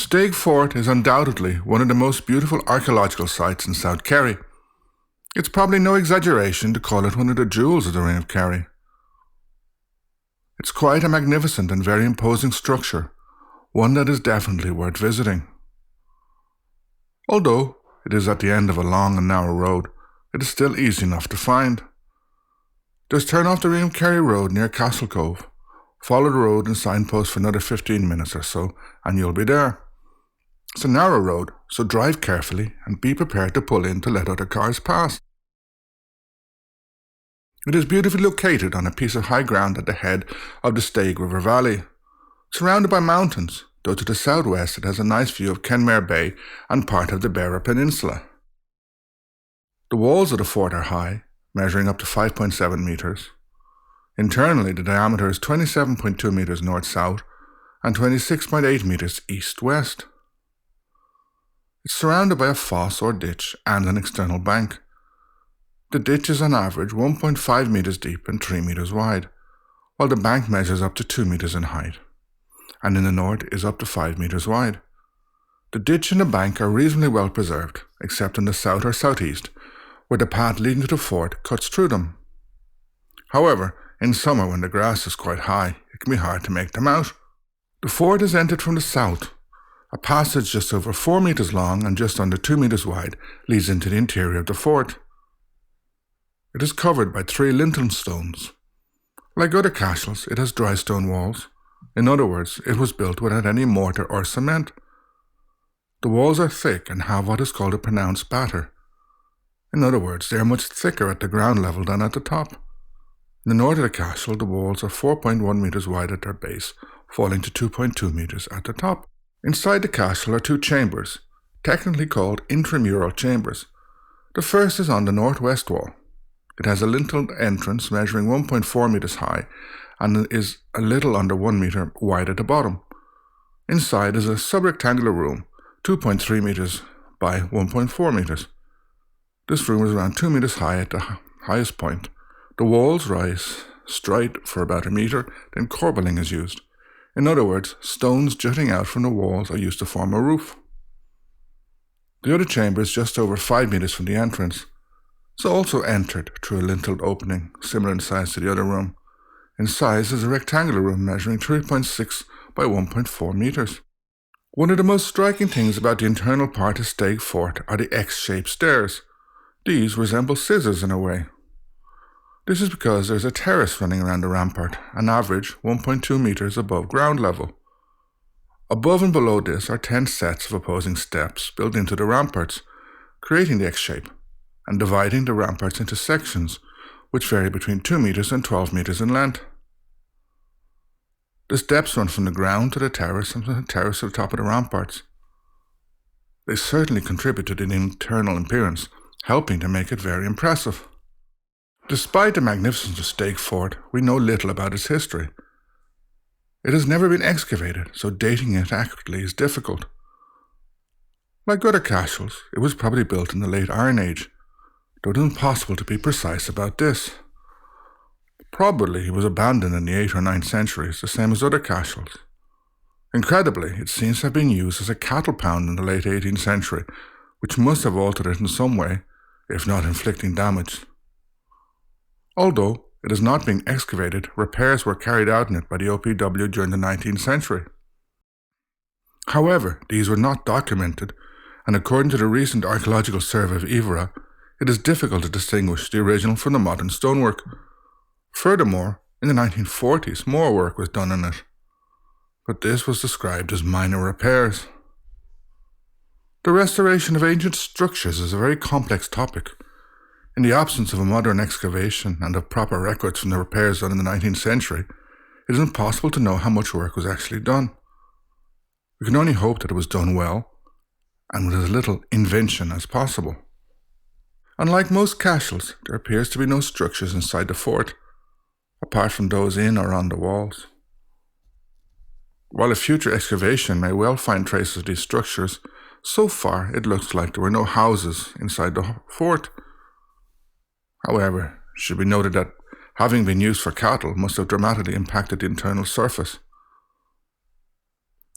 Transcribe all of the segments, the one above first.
Staigue Fort is undoubtedly one of the most beautiful archaeological sites in South Kerry. It's probably no exaggeration to call it one of the jewels of the Ring of Kerry. It's quite a magnificent and very imposing structure, one that is definitely worth visiting. Although it is at the end of a long and narrow road, it is still easy enough to find. Just turn off the Ring of Kerry road near Castle Cove, follow the road and signpost for another 15 minutes or so, and you'll be there. It's a narrow road, so drive carefully and be prepared to pull in to let other cars pass. It is beautifully located on a piece of high ground at the head of the Staigue River Valley. Surrounded by mountains, though to the southwest it has a nice view of Kenmare Bay and part of the Beara Peninsula. The walls of the fort are high, measuring up to 5.7 metres. Internally, the diameter is 27.2 metres north-south and 26.8 metres east-west. It's surrounded by a fosse or ditch and an external bank. The ditch is on average 1.5 metres deep and 3 metres wide, while the bank measures up to 2 metres in height, and in the north is up to 5 metres wide. The ditch and the bank are reasonably well preserved, except in the south or southeast, where the path leading to the fort cuts through them. However, in summer when the grass is quite high, it can be hard to make them out. The fort is entered from the south. A passage just over 4 metres long and just under 2 metres wide leads into the interior of the fort. It is covered by 3 lintel stones. Like other castles, it has dry stone walls. In other words, it was built without any mortar or cement. The walls are thick and have what is called a pronounced batter. In other words, they are much thicker at the ground level than at the top. In the north of the castle, the walls are 4.1 metres wide at their base, falling to 2.2 metres at the top. Inside the castle are 2 chambers, technically called intramural chambers. The first is on the northwest wall. It has a linteled entrance measuring 1.4 metres high and is a little under 1 metre wide at the bottom. Inside is a subrectangular room, 2.3 metres by 1.4 metres. This room is around 2 metres high at the highest point. The walls rise straight for about a metre, then corbelling is used. In other words, stones jutting out from the walls are used to form a roof. The other chamber is just over 5 metres from the entrance. It's also entered through a linteled opening, similar in size to the other room. In size is a rectangular room measuring 3.6 by 1.4 metres. One of the most striking things about the internal part of Staigue Fort are the X-shaped stairs. These resemble scissors in a way. This is because there is a terrace running around the rampart, an average 1.2 metres above ground level. Above and below this are 10 sets of opposing steps built into the ramparts, creating the X-shape, and dividing the ramparts into sections, which vary between 2 metres and 12 metres in length. The steps run from the ground to the terrace and from the terrace to the top of the ramparts. They certainly contribute to the internal appearance, helping to make it very impressive. Despite the magnificence of Staigue Fort, we know little about its history. It has never been excavated, so dating it accurately is difficult. Like other castles, it was probably built in the late Iron Age, though it is impossible to be precise about this. Probably it was abandoned in the 8th or 9th centuries, the same as other castles. Incredibly, it seems to have been used as a cattle pound in the late 18th century, which must have altered it in some way, if not inflicting damage. Although it is not being excavated, repairs were carried out in it by the OPW during the 19th century. However, these were not documented, and according to the recent archaeological survey of Iveragh, it is difficult to distinguish the original from the modern stonework. Furthermore, in the 1940s, more work was done on it, but this was described as minor repairs. The restoration of ancient structures is a very complex topic. In the absence of a modern excavation and of proper records from the repairs done in the 19th century, it is impossible to know how much work was actually done. We can only hope that it was done well, and with as little invention as possible. Unlike most castles, there appears to be no structures inside the fort, apart from those in or on the walls. While a future excavation may well find traces of these structures, so far it looks like there were no houses inside the fort. However, it should be noted that having been used for cattle must have dramatically impacted the internal surface.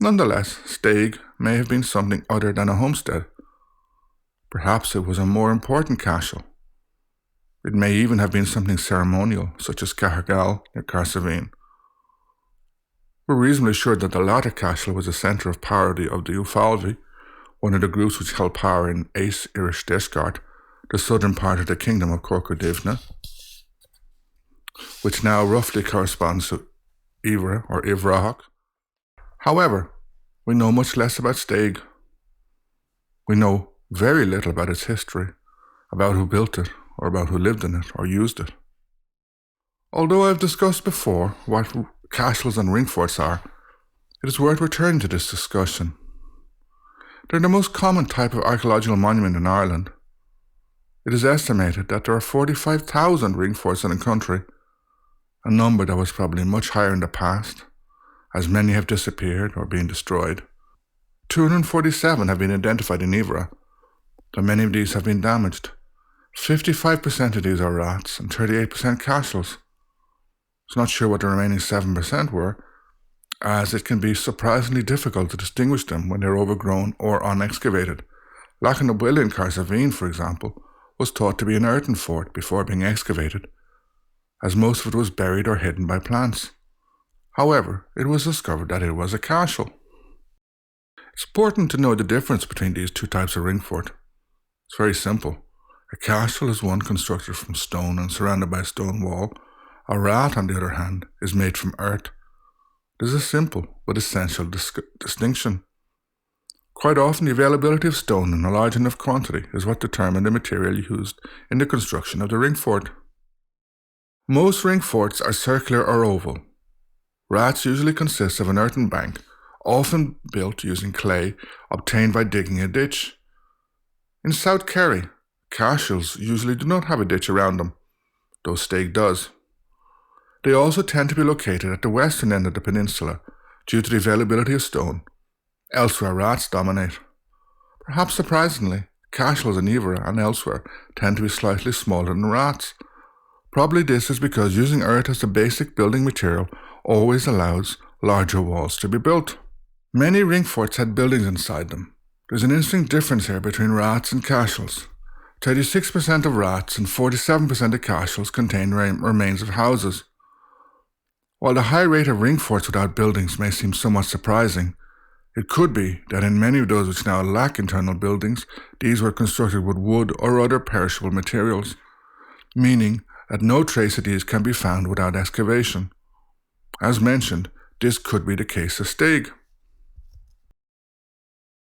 Nonetheless, Staigue may have been something other than a homestead. Perhaps it was a more important castle. It may even have been something ceremonial, such as Cahergal near Carsavine. We're reasonably sure that the latter castle was the centre of power of the Ufalvi, one of the groups which held power in Ace Irish Descart, the southern part of the kingdom of Cork Udivna, which now roughly corresponds to Iveragh or Iveragh. However, we know much less about Staigue. We know very little about its history, about who built it, or about who lived in it or used it. Although I've discussed before what castles and ringforts are, it is worth returning to this discussion. They're the most common type of archaeological monument in Ireland. It is estimated that there are 45,000 ringforts in the country, a number that was probably much higher in the past, as many have disappeared or been destroyed. 247 have been identified in Iveragh, though many of these have been damaged. 55% of these are rats and 38% castles. I'm not sure what the remaining 7% were, as it can be surprisingly difficult to distinguish them when they're overgrown or unexcavated. Lachan na Bwile in Carsavine, for example, was thought to be an earthen fort before being excavated, as most of it was buried or hidden by plants. However, it was discovered that it was a castle. It's important to know the difference between these two types of ringfort. It's very simple. A castle is one constructed from stone and surrounded by a stone wall. A rat, on the other hand, is made from earth. There's a simple but essential distinction. Quite often, the availability of stone in a large enough quantity is what determined the material used in the construction of the ringfort. Most ringforts are circular or oval. Rats usually consist of an earthen bank, often built using clay obtained by digging a ditch. In South Kerry, castles usually do not have a ditch around them, though Staigue does. They also tend to be located at the western end of the peninsula due to the availability of stone. Elsewhere, rats dominate. Perhaps surprisingly, castles in Iveragh and elsewhere tend to be slightly smaller than rats. Probably this is because using earth as the basic building material always allows larger walls to be built. Many ringforts had buildings inside them. There's an interesting difference here between rats and castles. 36% of rats and 47% of castles contain remains of houses. While the high rate of ringforts without buildings may seem somewhat surprising, it could be that in many of those which now lack internal buildings, these were constructed with wood or other perishable materials, meaning that no trace of these can be found without excavation. As mentioned, this could be the case of Staigue.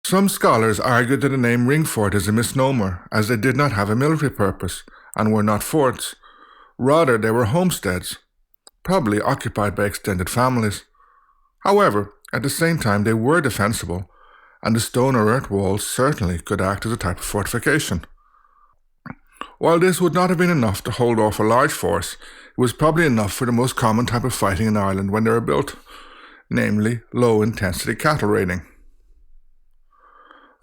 Some scholars argued that the name Ringfort is a misnomer, as they did not have a military purpose and were not forts. Rather, they were homesteads, probably occupied by extended families. However, at the same time, they were defensible, and the stone or earth walls certainly could act as a type of fortification. While this would not have been enough to hold off a large force, it was probably enough for the most common type of fighting in Ireland when they were built, namely low-intensity cattle raiding.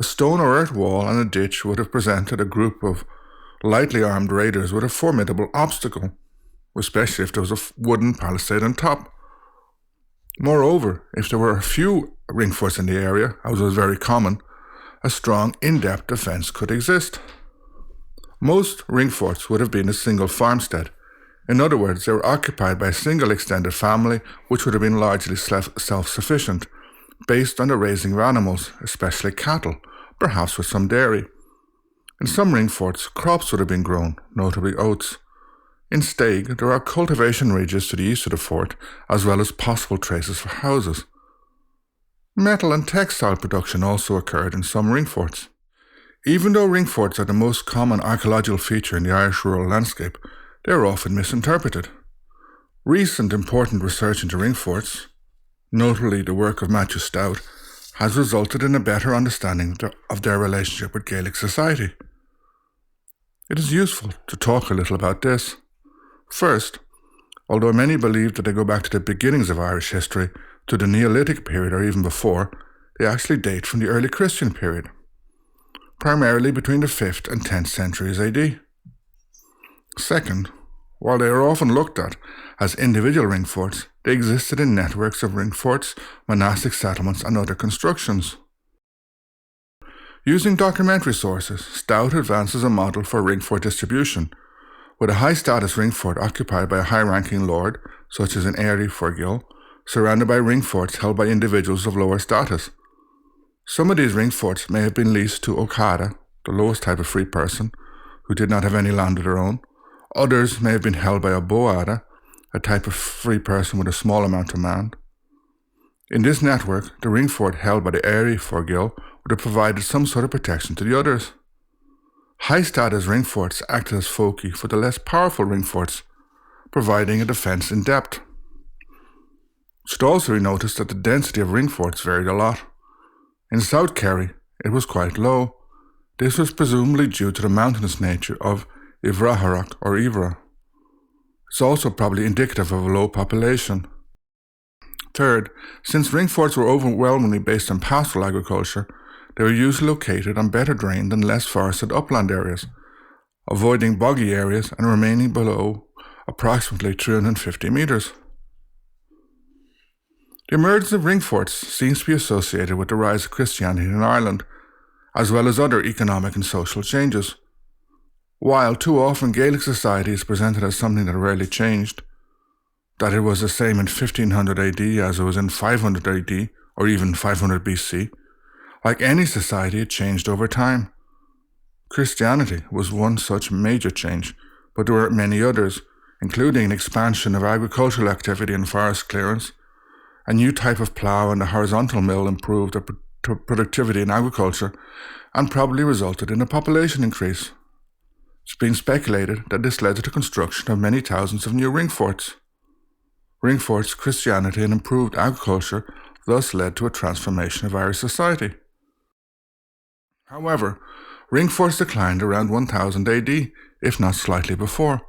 A stone or earth wall and a ditch would have presented a group of lightly armed raiders with a formidable obstacle, especially if there was a wooden palisade on top. Moreover, if there were a few ringforts in the area, as was very common, a strong in-depth defence could exist. Most ringforts would have been a single farmstead. In other words, they were occupied by a single extended family, which would have been largely self-sufficient, based on the raising of animals, especially cattle, perhaps with some dairy. In some ringforts, crops would have been grown, notably oats. In Staigue, there are cultivation ridges to the east of the fort, as well as possible traces for houses. Metal and textile production also occurred in some ringforts. Even though ringforts are the most common archaeological feature in the Irish rural landscape, they are often misinterpreted. Recent important research into ringforts, notably the work of Matthew Stout, has resulted in a better understanding of their relationship with Gaelic society. It is useful to talk a little about this. First, although many believe that they go back to the beginnings of Irish history, to the Neolithic period or even before, they actually date from the early Christian period, primarily between the 5th and 10th centuries AD. Second, While they are often looked at as individual ringforts, they existed in networks of ringforts, monastic settlements, and other constructions. Using documentary sources, Stout advances a model for ringfort distribution, with a high-status ringfort occupied by a high-ranking lord, such as an Iveragh, surrounded by ringforts held by individuals of lower status. Some of these ringforts may have been leased to Okada, the lowest type of free person, who did not have any land of their own. Others may have been held by a boada, a type of free person with a small amount of land. In this network, the ringfort held by the Iveragh would have provided some sort of protection to the others. High-status ringforts acted as foci for the less powerful ringforts, providing a defence in depth. It should also be noticed that the density of ringforts varied a lot. In South Kerry, it was quite low. This was presumably due to the mountainous nature of Iveragh or Iveragh. It's also probably indicative of a low population. Third, since ringforts were overwhelmingly based on pastoral agriculture, they were usually located on better drained and less forested upland areas, avoiding boggy areas and remaining below approximately 350 metres. The emergence of ringforts seems to be associated with the rise of Christianity in Ireland, as well as other economic and social changes. While too often Gaelic society is presented as something that rarely changed, that it was the same in 1500 AD as it was in 500 AD or even 500 BC, like any society it changed over time. Christianity was one such major change, but there were many others, including an expansion of agricultural activity and forest clearance. A new type of plough and a horizontal mill improved the productivity in agriculture and probably resulted in a population increase. It's being speculated that this led to the construction of many thousands of new ringforts. Ringforts, Christianity, and improved agriculture thus led to a transformation of Irish society. However, ringforts declined around 1000 AD, if not slightly before.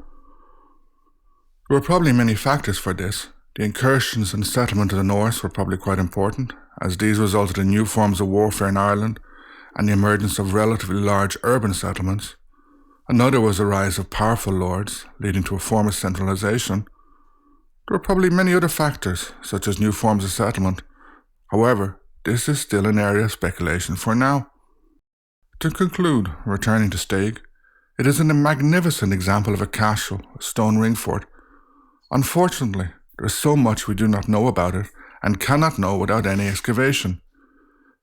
There were probably many factors for this. The incursions and settlement of the Norse were probably quite important, as these resulted in new forms of warfare in Ireland and the emergence of relatively large urban settlements. Another was the rise of powerful lords, leading to a form of centralisation. There were probably many other factors, such as new forms of settlement. However, this is still an area of speculation for now. To conclude, returning to Staigue, it is a magnificent example of a castle, a stone ringfort. Unfortunately, there is so much we do not know about it and cannot know without any excavation.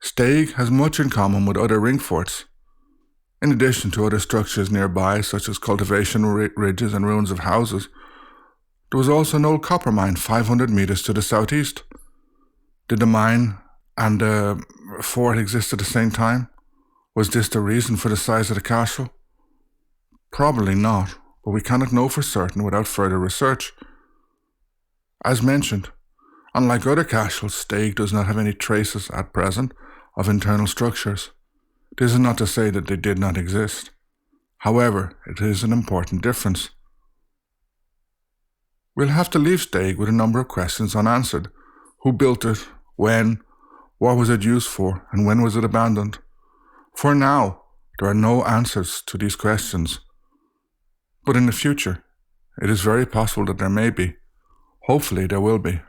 Staigue has much in common with other ringforts. In addition to other structures nearby, such as cultivation ridges and ruins of houses, there was also an old copper mine 500 metres to the southeast. Did the mine and the fort exist at the same time? Was this the reason for the size of the castle? Probably not, but we cannot know for certain without further research. As mentioned, unlike other castles, Staigue does not have any traces at present of internal structures. This is not to say that they did not exist. However, it is an important difference. We'll have to leave Staigue with a number of questions unanswered. Who built it? When? What was it used for? And when was it abandoned? For now, there are no answers to these questions. But in the future, it is very possible that there may be. Hopefully there will be.